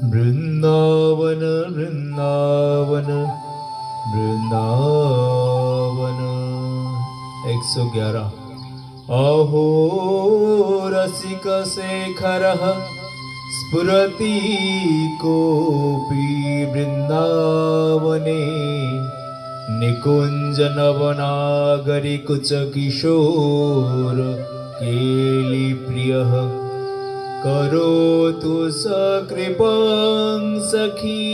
वृंदावन वृंदावन वृंदावन। 111। अहो रसिक शेखरः स्फुरति कोऽपि वृंदावने निकुंज नवनागरिकुच किशोर केली प्रियः करोतु सकृपां सखी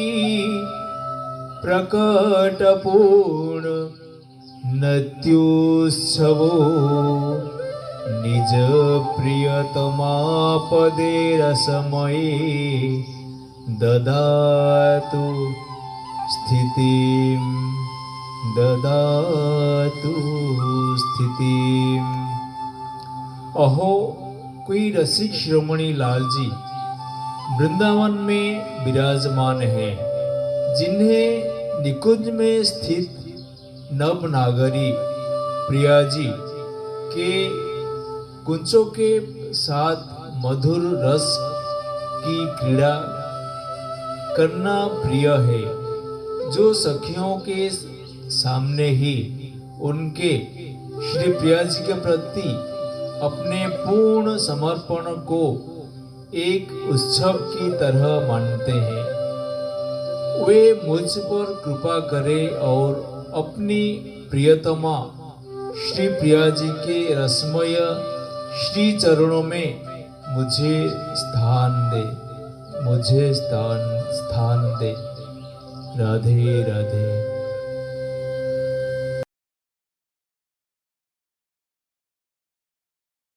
प्रकटपूर्ण नत्योत्सवो निज प्रियतमापदे रसमये ददातु स्थितिं ददातु स्थितिं। अहो कोई रसिक शिरोमणि लाल जी वृंदावन में विराजमान है, जिन्हें निकुंज में स्थित नव नागरी प्रिया जी के कुंचों के साथ मधुर रस की क्रीड़ा करना प्रिय है, जो सखियों के सामने ही उनके श्री प्रिया जी के प्रति अपने पूर्ण समर्पण को एक उत्सव की तरह मानते हैं। वे मुझ पर कृपा करें और अपनी प्रियतमा श्री प्रिया जी के रसमय श्री चरणों में मुझे स्थान दे, मुझे स्थान दे। राधे राधे।